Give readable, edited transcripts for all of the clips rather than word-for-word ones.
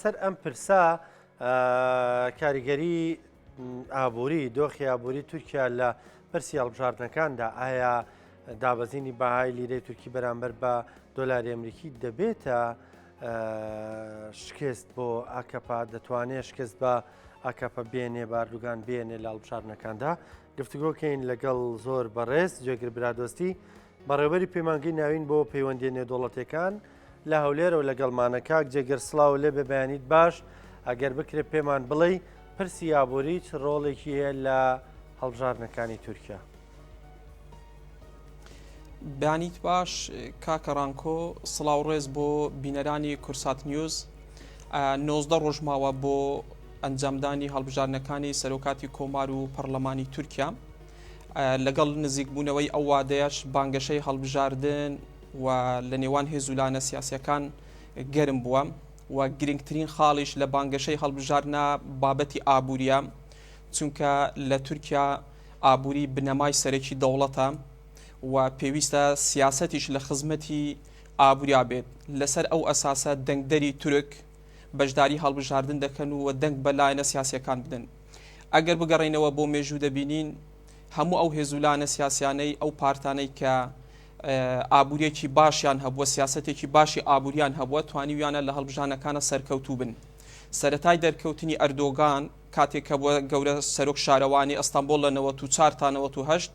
سەر ئەم پرسا کاریگەری ئابووری دۆخی ئابووری تورکیا لە پرسی هەڵبژاردنەکاندا ئایا دابەزینی بەهای لیرەی تورکی بەرامبەر بە دۆلاری ئەمریکی دەبێتە شکست بۆ ئاکەپا دەتوانێت شکست بە ئاکەپە بێنێ باردوگان بێنێ لە هەڵبژاردنەکاندا گفتوگۆکەین لەگەڵ زۆر بەڕێز گوێگر برادۆستی بەڕێوەبەری پەیمانگەی ناوین بۆ پەیوەندی نێودوڵەتیەکان لە هەولێر و لەگەڵ مانەکە جێگەر سڵاو لێ بە بەیانیت باش ئەگەر بکرێ پێمان بڵێ پرسی ئابووری چ ڕۆڵێکی هەیە لە هەڵبژاردنەکانی تورکیا. بەیانیت باش کاکە ڕانکۆ سڵاو ڕێز بۆ بینەرانی کورسات نیوز 19 ڕۆژ ماوە بۆ ئەنجامدانی هەڵبژاردنەکانی سەرۆکاتی کۆمار و پەرلەمانی تورکیا لەگەڵ نزیکبوونەوەی ئەو وادەیەش بانگەشەی هەڵبژاردن و لە نێوان هێزولانە سیاسەکان گەرم بووە و گرنگترین خاڵیش لە بانگەشەی هەڵبژاردنە بابەتی ئابووریە چونکە لە تورکیا ئابووری بنەمای سەرەکی دەوڵەتە و پێویستە سیاسەتیش لە خزمەتی ئابووریا بێت لەسەر ئەو ئەساسە دەنگدەری تورک بەشداری هەڵبژاردن دەکەن و دەنگ بە لایەنە سیاسیەکان بدەن. ئەگەر بگەڕێنەوە بۆ مێژوو دەبینین هەموو ئەو هێزولانە سیاسیانەی ئەو پارتانەی کە ئابووریەکی باشیان هەبووە سیاسەتێکی باشی ئابووریان هەبووە توانیویانە لە هەڵبژاردنەکانە سەرکەوتوو بن. سەرەتای دەرکەوتنی ئەردۆغان کاتێک کە بووە گەورە سەرۆک شارەوانی ئەستەمبۆڵ لە 94 تا 98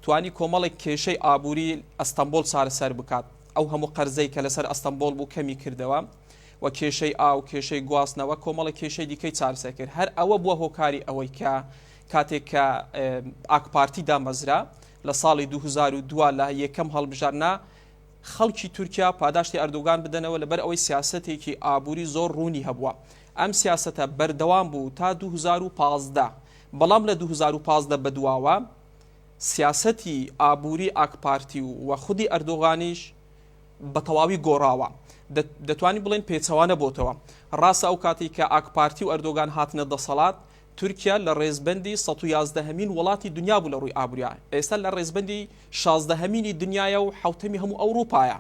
توانی کۆمەڵێک کێشەی ئابووری ئەستەمبۆڵ چارەسەر بکات. ئەو هەموو قەرزەی کە لەسەر ئەستەمبۆڵ بوو کەمی کردەوە و کێشەی ئاو کێشەی گواستنەوە کۆمەڵێک کێشەی دیکەی چارەسەر کرد. هەر ئەوە بووە هۆکاری ئەوەی کە کاتێک کە ئاکپارتی دامەزرا لە ساڵی 2002 لە یەکەم هەڵبژاردنە خەڵکی تورکیا پاداشتی ئەردۆغان بدەنەوە لەبەر ئەوەی سیاسەتێکی ئابووری زۆر ڕوونی هەبووە. ئەم سیاسەتە بەردەوام بوو تا 2015 بەڵام لە 2015 بەدواوە سیاسەتی ئابووری ئاکپارتی و خودی ئەردۆغانیش بە تەواوی گۆڕاوە. دەتوانی بڵێن پێچەوانە بۆتەوە. ڕاستە ئەو کاتی کە ئاکپارتی و ئەردۆغان هاتنە دەسەڵات تورکیا لە ڕێزبەندی 111هەمین وڵاتی دنیا بوو لە ڕووی ئابووریا. ئێستا لە ڕێزبەندی 16هەمینی دنیاە و حوتەمی هەموو ئەوروپایە.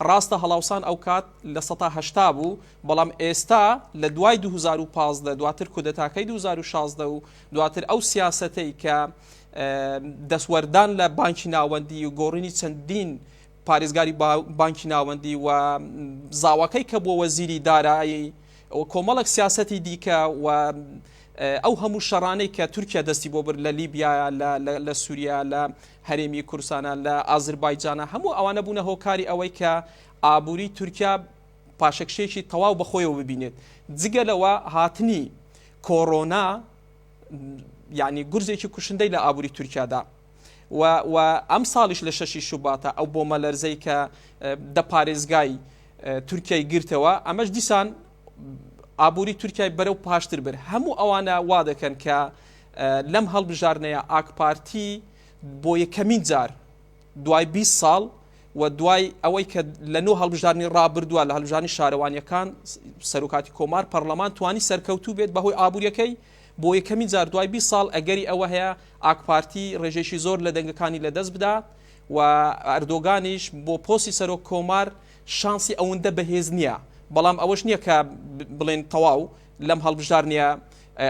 ڕاستە هەڵاوسان ئەو کات لە 180 بوو بەڵام ئێستا لە دوای 2015 دواتر کودەتاکەی 2016 و دواتر ئەو سیاسەتەی کە دەسوەردان لە بانکی ناوەندی و گۆڕینی چەندین پارێزگاری بانکی ناوەندی و زاوەکەی کە بۆ وەزیری دارایی کۆمەڵک سیاسەتی دیکە و ئەو هەموو شەڕانەی کە تورکیا دەستی بۆ برد لە لیبیا لە سووریا لە هەرێمی کوردستانە لە ئازربایجانە هەموو ئەوانە بوونە هۆکاری ئەوەی کە ئابووری تورکیا پاشەکشەیەکی تەواو بەخۆیەوە ببینێت. جگە لەوە هاتنی کۆڕۆنا یعنی گورزێکی کوشندەی لە ئابووری تورکیادا و ئەم ساڵیش لە 6 شوباتە ئەو بۆمە لەرزەی کە دە پارێزگای تورکیای گرتەوە ئەمەش دیسان ئابووری تورکیای بەرەو پاشتر بر. هەموو ئەوانە وا دەکەن کە لەم هەڵبژاردنەیە ئاکپارتی بۆ یەکەمین جار دوای 20 ساڵ و دوای ئەوەی کە لە نۆ هەڵبژاردنی ڕابردووە لە هەڵبژاردنی شارەوانیەکان سەرۆکاتی کۆمار پەرلەمان توانی سەرکەوتوو بێت بەهۆی ئابووریەکەی بۆ یەکەمین جار دوای 20 ساڵ ئەگەری ئەوە هەیە ئاکپارتی ڕێژێکی زۆر لە دەنگەکانی لەدەست بدا و ئەردۆغانیش بۆ پۆستی سەرۆک کۆمار شانسی ئەوەندە بەهێز نییە. بەڵام ئەوەش نییە کە بڵێن تەواو لەم هەڵبژاردنیە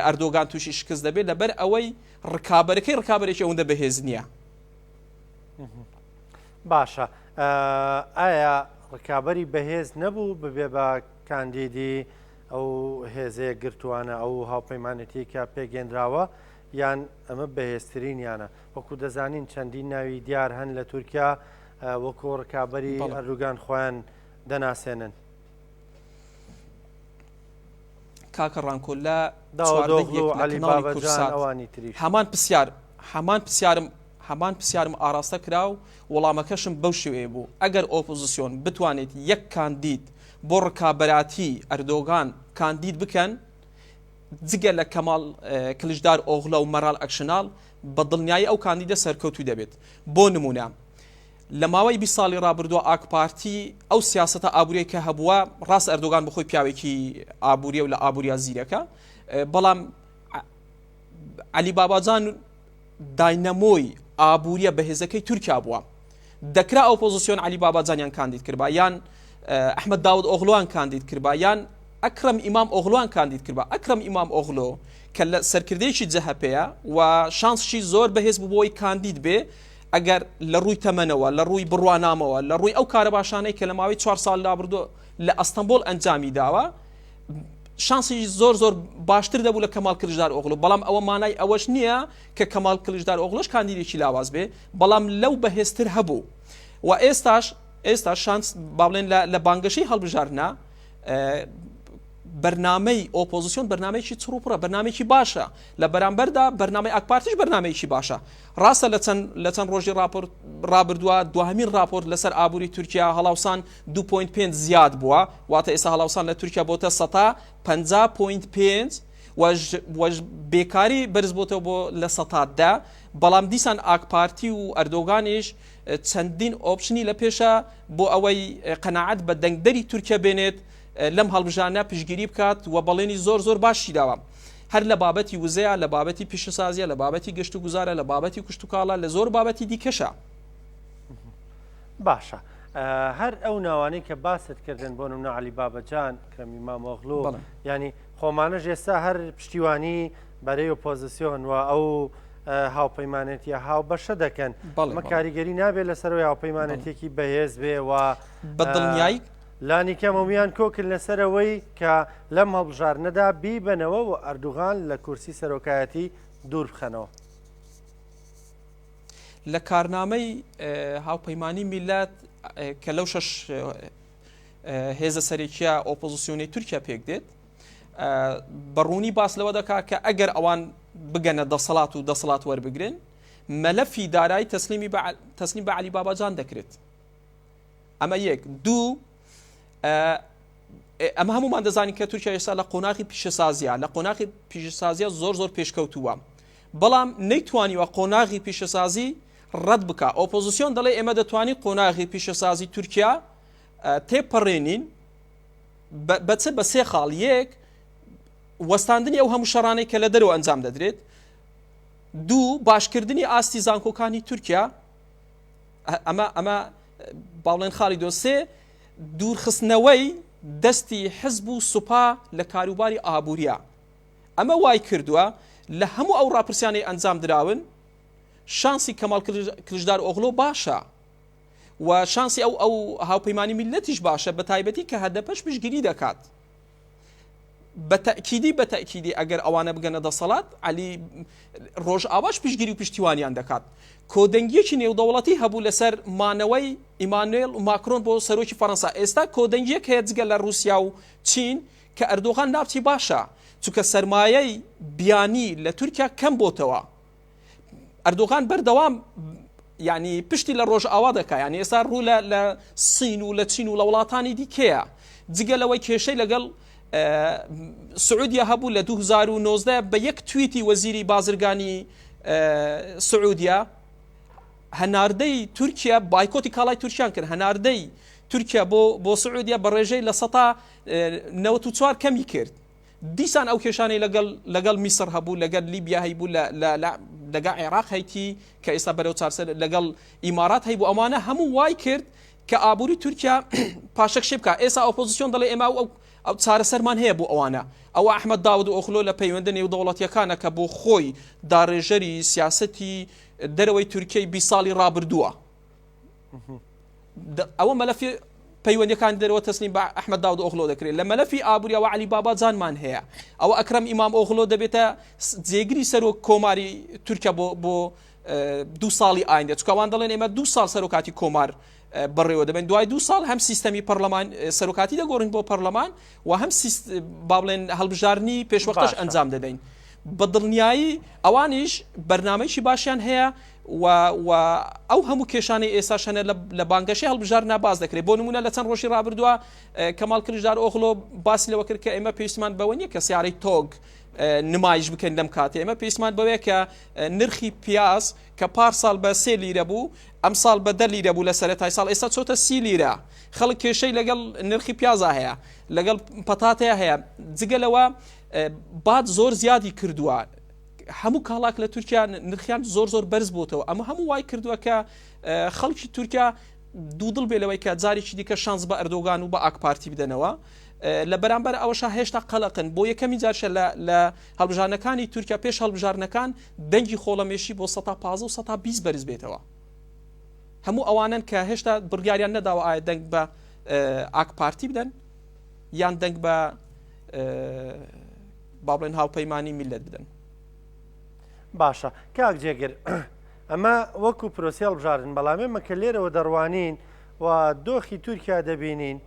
ئەردۆغان تووشی شکست دەبێت لەبەر ئەوەی ڕکابەرێکی ئەوەندە بەهێز نییە. باشە ئایا ڕکابەری بەهێز نەبوو ببێ بە کاندیدی ئەو هێزەیە گرتووانە ئەو هاوپەیمانەتی کە پێگەێنراوە یان ئەمە بەهێزترینیانە وەکو دەزانین چەندین ناوی دیار هەن لە تورکیا وەکو ڕکابەری ئەردۆغان خۆیان دەناسێنن. کاکە ڕانکۆ لە هەمان پرسیارم ئاراستە کرا و وەڵامەکەشم بەو شێوەیە بوو ئەگەر ئۆپۆزیسیۆن بتوانێت یەک کاندید بۆ ڕکابەراتی ئەردۆغان کاندید بکەن جگە لە کەماڵ کلژدار ئۆغڵە و مەرال ئەکشناڵ بە دڵنیایی ئەو کاندیدە سەرکەوتوو دەبێت. بۆ نمونە لە ماوەی 20 ساڵی ڕابردووە ئاکپارتی ئەو سیاسەتە ئابووریە کە هەبووە ڕاست ئەردۆغان بەخۆی پیاوێکی ئابووریە و لە ئابووریا زیرەکە بەڵام عەلی باباجان داینەمۆی ئابووریە بەهێزەکەی تورکیا بووە. دەکرا ئۆپۆزیسیۆن عەلی باباجانیان کاندید کرد یان ئەحمەد داود ئۆغڵوان کاندید کرد یان ئەکرەم ئیمام ئۆغلوان کاندید کردبە ئەکرەم ئیمام ئۆغلۆ کە لە سەرکردەیەکی جەهەپەیە و شانسشی زۆر بەهێز بووەوەی کاندید بێ ئەگەر لە ڕووی تەمەنەوە لە ڕووی بڕوانامەوە لە ڕووی ئەو کارە باشانەی کە لە ماوەی 4 ساڵ لابردووە لە ئەستەمبۆل ئەنجامی داوە شانسی زۆر باشتر دەبوو لە کەمال کلژدار ئۆغلو بەڵام ئەوە مانای ئەوەش نییە کە کەمال کلژدار ئۆغلۆش کاندیدێکی لاواز بێ بەڵام لەو بەهێزتر هەبوو و ئێستا شانس با بڵێن لە بانگەشەی هەڵبژارنا بەرنامەی ئۆپۆزیسیۆن بەرنامەیەکی چڕوپڕە بەرنامێکی باشە لە بەرامبەردا بەرنامەی ئاکپارتیش بەرنامەیەکی باشە ڕاستە لە چەند ڕۆژی ڕابردووە دوهەمین راپۆرت لەسەر ئابووری تورکیا هەڵاوسان 2.5 زیاد بووە واتە ئێستا هەڵاوسان لە تورکیا بۆتە 50.5 وەش بێکاری بەرز بۆتەوە بۆ لە 10دا بەڵام دیسان ئاکپارتی و ئەردۆغانیش چەندین ئۆپشنی لە پێشە بۆ ئەوەی قەناعەت بە دەنگدەری تورکیا بێنێت لەم هەڵبژانە پشگیری بکات و بەڵێنی زۆر باشی داوە هەر لە بابەتی وزەیە لە بابەتی پیشەسازیە لە بابەتی گەشت و گوزارە لە بابەتی کوشت و کاڵە لە زۆر بابەتی دیکەشە باشە هەر ئەو ناوانەی کە باست کردن بۆ نمونە عەلی بابەجان کەمی مامۆغلو ینی خۆمانەش ئێستا هەر پشتیوانی بەرەی ئۆپۆزیسیۆن و ئەو هاوپەیمانێتی هاو بەشە دەکەن ئەمە کاریگەری نابێت لەسەرەوەی هاوپەیمانەتێکی بەهێز بێ و بەدڵنیایی لانی کەمەمیان کۆکرد لەسەرەوەی کە لەم هەڵبژارنەدا بیبەنەوە و ئەردوغان لە کورسی سەرۆکایەتی دوور بخەنەوە لە کارنامەی هاوپەیمانی میلەت کە لەو 6 هێزە سەرێکیە ئۆپۆزیسیۆنی تورکیا پێک دێت بەڕوونی باس لەوە دەکات کە ئەگەر ئەوان بگەنە دەسەڵات و دەسەڵات وەربگرن مەلەفی دارایی تەسلیم بە عەلی بابەجان دەکرێت ئەمە یەک دوو ئەمە هەمومان دەزانین کە تورکیا ئێستا لە قۆناغی پیشەسازیە لە قۆناغی پیشەسازیە زۆر پێشکەوتووە بەڵام نەیتوانیوە قۆناغی پیشەسازی ڕەت بکە ئۆپۆزیسیۆن دەڵێ ئێمە دەتوانین قۆناغی پیشەسازی تورکیا تێپەڕێنین بەچە بە 3 خاڵ یەک وەستاندنی ئەو هەموو شەڕانەی کە لە دەرەوە ئەنجام دەدرێت دوو باشکردنی ئاستی زانکۆکانی تورکیا ئەمە باڵێن خاڵی دۆسێ دوورخستنەوەی دەستی حزب و سوپا لە کاروباری ئابووریە ئەمە وای کردووە لە هەموو ئەو ڕاپرسیانەی ئەنجام دراون شانسی کەمال کلژدار ئۆغلۆ باشە و شانسی ئەو هاوپەیمانی میلەتیش باشە بە تایبەتی کە هەدەپەش پشگیری دەکات بەتەکیدی ئەگەر ئەوانە بگەنە دەسەڵات عەلی ڕۆژ ئاواش پشگیری و پشتیوانیان دەکات کۆدەنگیەکی نێودەوڵەتی هەبوو لەسەر مانەوەی ئیمانوێل و ماکرۆن بۆ سەرۆکی فەڕەنسا ئێستا کۆدەنگیەک هەیە جگە لە رووسیا و چین کە ئەردۆغان ناوچی باشە چونکە سەرمایەی بیانی لە تورکیا کەم بۆتەوە ئەردۆغان بەردەوام یعنی پشتی لە ڕۆژ ئاوا دەکا یعنی ئێستا ڕوو لە سین و لە چین و لە وڵاتانی دیکەیە جگە لەوەی کێشەی لەگەڵ سعودیا هەبوو لە 2019 بە یەک تویتی وەزیری بازرگانی سعودیا هەناردەی تورکیا بایکۆتی کاڵای تورکیان کرد هەناردەی تورکیا بۆ سعودیا بە ڕێژەی لە 94 کەمی کرد دیسان ئەو کێشانەی لەگەڵ میسر هەبوو لەگەڵ لیبیا هەیبوو لەگەڵ عێراق هەیتی کە ئێستا بەرەو چارسەر لەگەڵ ئیمارات هەیبوو ئەمانە هەموو وای کرد کە ئابووری تورکیا پاشەکشێ بکە ئێستا ئۆپۆزیسیۆن دەڵێ ئێمە ئەو چارەسەرمان هەیە بۆ ئەوانە ئەوە ئەحمەد داود و ئۆخلۆ لە پەیوەندە نێودەوڵەتیەکانە کە بۆ خۆی داڕێژەری سیاسەتی دەرەوەی تورکیای 20 ساڵی ڕابردووە ئەوە مەلەفی پەیوەندیەکان دەرەوە تەسلیم بە ئەحمەد داود و ئۆخلۆ دەکرێت لە مەلەفی ئابووریەوە عەلی بابەجانمان هەیە ئەوە ئەکرەم ئیمام ئۆخلۆ دەبێتە جێگیری سەرۆک کۆماری تورکیا بۆ 2 ساڵی ئایندا چونکە ئەوان دەڵێن ئێمە 2 ساڵ سەرۆکاتی کۆمار بەڕێوە دەبن دوای 2 ساڵ هەم سیستەمی پەرلەمان سەرۆکاتی دەگۆڕین بۆ پەرلەمان و هەم با بڵێن هەڵبژارنی پێشوەختەش ئەنجام دەدەین بە دڵنیایی ئەوانیش بەرنامەیەکی باشیان هەیە و ئەو هەموو کێشانەی ئێستاشەنە لە بانگەشەی هەڵبژار باز دەکرێت بۆ نمونە لە چەند ڕۆژی ڕابردووە کەمال کلژدار ئۆغلۆ باسی لەوە کرد کە ئێمە پێویستمان بەوە نییە کە سیارەی تۆگ نمایش بکەن لەم کاتێ ئێمە پێویستمان بەوەیە کە نرخی پیاز کە پارساڵ بە 3 لیرە بوو ئەم ساڵ بە 10 لیرە بوو لە سەرەتای ساڵ ئێستا چۆتە 30 لیرە خەڵک کێشەی لەگەڵ نرخی پیازا هەیە لەگەڵ پەتاتەیە هەیە جگەلەوە باد زۆر زیادی کردووە هەموو کاڵاک لە تورکیا نرخیان زۆر بەرز بووتەوە ئەمە هەموو وای کردووە کە خەڵکی تورکیا دوودڵ بێ لەوەی کە جارێکی دیکە شانس بە ئەردۆغان و بە ئاکپارتی بدەنەوە لە بەرامبەر ئەوەشە هێشتا قەلقن بۆ یەکەمی جارشە لە هەڵبژارنەکانی تورکیا پێش هەڵبژارنەکان دەنگی خۆڵەمێشی بۆ 115 و 120 بەرز بێتەوە هەموو ئەوانن کە هێشتا بڕیاریان نەداوە ئایا دەنگ بە ئاک پارتی بدەن یان دەنگ بە با بڵێن هاوپەیمانی میلەت بدەن. باشە کاک جێگر ئەمە وەکو پرۆسی هەڵبژاردن بەڵام ئێمە کە لێرەوە دەڕوانین و دۆخی تورکیا دەبینین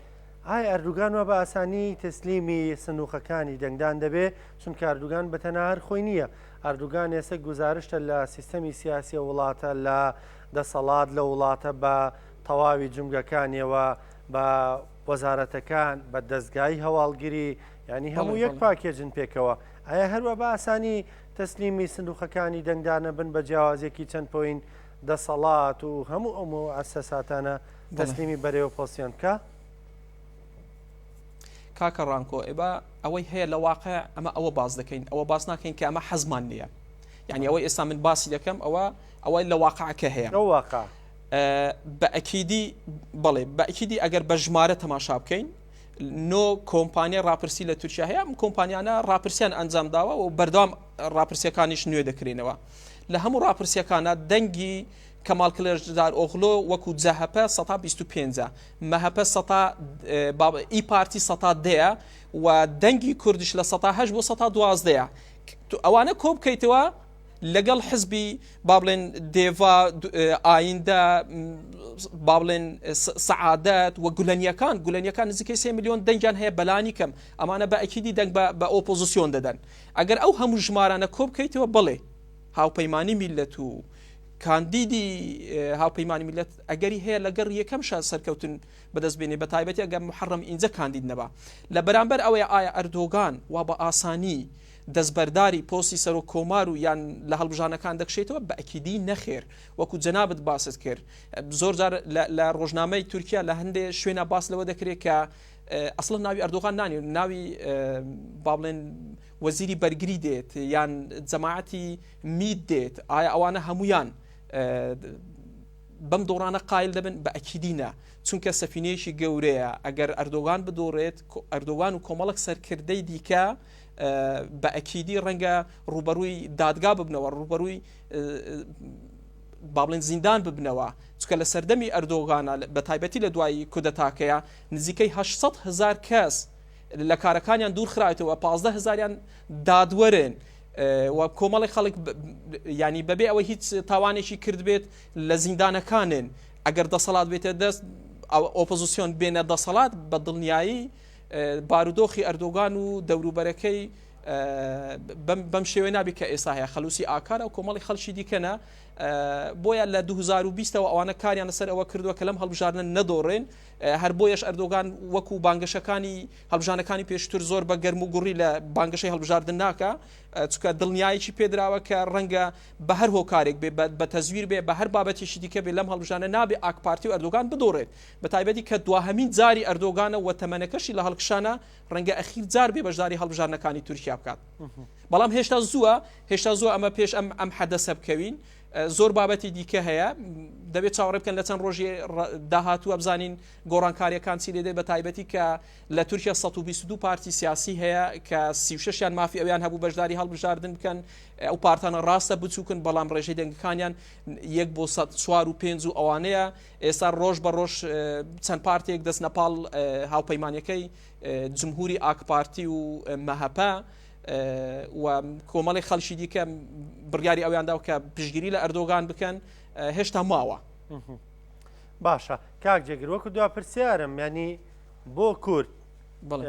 ئایا ئەردوگان وە بە ئاسانی تەسلیمی سنووخەکانی دەنگدان دەبێ چونکە ئەردوگان بەتەنها هەر خۆی نییە ئەردوگان ئێستا گوزارشتە لە سیستەمی سیاسی وڵاتە لە دەسەڵات لە وڵاتە بە تەواوی جونگەکانیەوە بە وەزارەتەکان بە دەستگای هەواڵگیری ینی هەموو یەک پاکێجن پێکەوە ئایا هەروە بە ئاسانی تەسلیمی سندوقەکانی دەنگدانە بن بە جیاوازێکی چەند پۆین دەسەڵات و هەموو ئەسەساتانە تەسلیمی بەرەوە پۆسیۆن بکە؟ کاکە ڕانکۆ ئێبە ئەوەی هەیە لە واقع ئەمە ئەوە باز دەکەین ئەوە باس ناکەین کە ئەمە حەزمان نییە یعنی ئەوەی ئێستا من باسی دەکەم ئەوەی لە واقعەکە هەیە ئەو واقع بە ئەکیدی بەڵێ بە ئەکیدی ئەگەر بە ژمارە تەماشا بکەین نۆ کۆمپانیا ڕاپرسی لە تورکیا هەیە ئەم کۆمپانیانە ڕاپرسیان ئەنجام داوە و بەردەوام ڕاپرسیەکانیش نوێ دەکرێنەوە لە هەموو ڕاپرسیەکانە دەنگی کەمال کلێژدار ئۆغلۆ وەکو جەهەپە 125 مەهەپە ئی پارتی 110 و دەنگی کوردش لە 108 بۆ 112 ئەوانە کۆ بکەیتەوە لەگەڵ حزبی با بڵێن دێڤا ئایندە با بڵێن سەعادەت و گولەنیەکان نزیکەی 3 میلیۆن دەنگیان هەیە بەلانی کەم ئەمانە بە ئەکیدی دەنگ بە ئۆپۆزیسیۆن دەدەن ئەگەر ئەو هەموو ژمارانە کۆ بکەیتەوە بڵێ هاوپەیمانی میلەت و کاندیدی هاوپەیمانی میلەت ئەگەری هەیە لەگەڕ یەکەمشە سەرکەوتن بەدەستبێنێ بە تایبەتی ئەگەر محەڕەم ئینجە کاندید نەبا لە بەرامبەر ئەوەیە ئایا ئەردۆگان وا بە ئاسانی دەستبەرداری پۆستی سەر و کۆمار و یان لە هەڵبژانەکان دەکشێتەوە بە ئەکیدی نەخێر وەکو جەنابەت باست کرد زۆر جار لە ڕۆژنامەی تورکیا لە هەندێک شوێنە باس لەوە دەکرێت کە ئەسڵ ناوی ئەردۆغان نانی ناوی با بڵێن وەزیری بەرگری دێت یان جەماعەتی مید دێت ئایا ئەوانە هەمویان بەم دۆڕانە قایل دەبن بە ئەکیدینە چونکە سەفینەیەکی گەورەیە ئەگەر ئەردۆغان بدۆڕێت ئەردۆغان و کۆمەڵک سەرکردەی دیکە بە ئەکیدی ڕەنگە ڕوبەرووی دادگا ببنەوە ڕوبەرووی با بڵێن زیندان ببنەوە چونکە لە سەردەمی ئەردۆغانە بە تایبەتی لە دوای کودەتاکەیە نزیکەی 800,000 کەس لە کارەکانیان دوور خراوێتەوە 15,000یان دادوەرن و کۆمەڵی خەڵک ینی بەبێ ئەوە هیچ تاوانێکی کرد بێت لە زیندانەکانن ئەگەر دەسەڵات بێتە دەست ئۆپۆزیسیۆن بێنە دەسەڵات بە دڵنیایی بارودۆخی ئەردۆغان و دەوروبەرەکەی بەم شێوەیە نابێت کە ئێستا هەیە خەلوسی ئاکارە و کۆمەڵی خەڵکی دیکەنە بۆیە لە 2020ەوە ئەوانە کاریان لەسەر ئەوە کردووە کە لەم هەڵبژاردنە نەدۆڕێن هەر بۆیەش ئەردۆغان وەکو بانگەشەکانی هەڵبژانەکانی پێشتر زۆر بە گەرم و گوڕی لە بانگەشەی هەڵبژاردن ناکە چونکە دڵنیایکی پێدراوە کە ڕەنگە بە هەر هۆکارێک بێ بە تەزویر بێ بە هەر بابەتێکی دیکە بێ لەم هەڵبژانە نابێ ئاک پارتی و ئەردۆغان بدۆڕێت بە تایبەتی کە دواهەمین جاری ئەردۆغانە و تەمەنەکەشی لە هەڵکشانە ڕەنگە ئەخیر جار بێ بەشداری هەڵبژاردنەکانی تورکیا بکات بەڵام هێشتا زووە ئەمە پێش ئەم حەدەسە بکەوین زۆر بابەتی دیکە هەیە دەبێت چاوەڕێ بکەن لە چەند ڕۆژی داهاتووە بزانین گۆڕانکاریەکان چی لێدێ بە تایبەتی کە لە تورکیا 122 پارتی سیاسی هەیە کە 36یان مافی ئەویان هەبوو بەشداری هەڵبژاردن بکەن ئەو پارتانە ڕاستە بچووکن بەڵام ڕێژەی دەنگەکانیان 1 بۆ 4 و 5 و ئەوانەیە ئێستا ڕۆژ بە ڕۆژ چەند پارتێک دەست نەپاڵ هاوپەیمانیەکەی جمهوری ئاک پارتی و مەهەپە و کۆمەڵی خەڵکی دیکە بڕیاری ئەویاندا کە پشگیری لە ئەردۆغان بکەن هێشتا ماوە باشە کاک جێگر وەکو دوا پرسیارم ینی بۆ کورد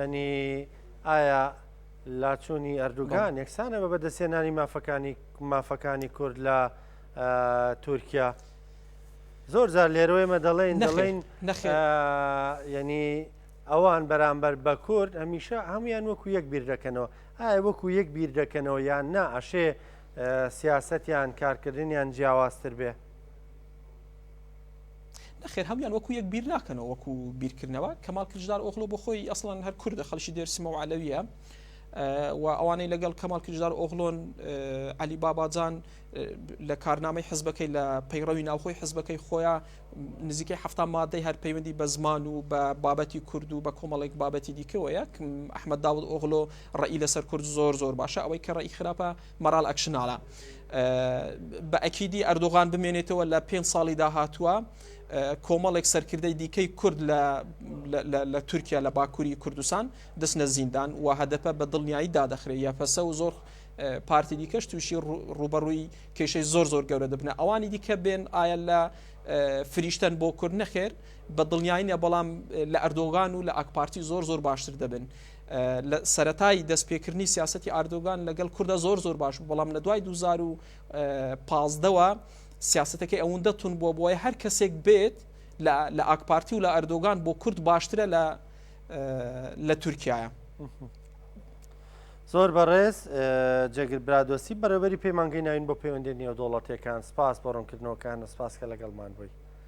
ینی ئایا لاچوونی ئەردوگان یەکسانە بە بەدەستێنانی مافەکانی کورد لە تورکیا زۆر جار لێرەوەیمە دەڵێن ینی ئەوان بەرامبەر بە کورد هەمیشە هەمویان وەکو یەک بیر دەکەنەوە ئایا وەکو یەک بیر دەکەنەوە یان نا ئەشێ سیاسەتیان کارکردنیان جیاوازتر بێ نەخێر هەمویان وەکو یەک بیر ناکەنەوە وەکو بیرکردنەوە کەمال کلژدار ئۆغڵۆ بۆ خۆی ئەسڵان هەر کوردە خەڵکی دێرسمە و عەلەویە و ئەوانەی لەگەڵ کەمال کلجدار ئۆغلۆن علی باباجان لە کارنامەی حزبەکەی لە پەیڕەوی ناوخۆی حزبەکەی خۆیان نزیکەی هەفتا مادەی هەر پەیوەندی بە زمان و بە بابەتی کورد و بە کۆمەڵێک بابەتی دیکەوەیە ئەحمەد داود ئۆغلۆ ڕێی لەسەر کورد زۆر باشە ئەوەی کە ڕێی خراپە مەرال ئەکشناڵە بە ئەکیدی ئەردۆغان بمێنێتەوە لە 5 ساڵی داهاتووە کۆمەڵێک سەرکردەی دیکەی کورد لە تورکیا لە باکووری کوردستان دەستنە زیندان و هەدەپە بە دڵنیایی دادەخرێت یاپەسە و زۆر پارتی دیکەش تووشی ڕوبەڕووی کێشەی زۆر گەورە دەبنە ئەوانی دیکە بێن ئایا لە فریشتن بۆ کورد نەخێر بە دڵنیاییە بەڵام لە ئەردۆغان و لە ئاکپارتی زۆر باشتر دەبن لە سەرەتای دەستپێکردنی سیاسەتی ئاردۆغان لەگەڵ کووردە زۆر باش بەڵام لە دوای 2015ەوە سیاستەکەی ئەوەندە تون بووە بۆیە هەر کەسێک بێت لە ئاکپارتی و لە ئەردۆغان بۆ کورد باشترە لە تورکایە. زۆر بەڕێز جێگر برادۆسی بەرەبەری پەیمانگەی ناوین بۆ پەیوەندی نێودوڵەتیەکان سپاس بۆ ڕوونکردنەوەکان سپاس کە لەگەڵمان بووی.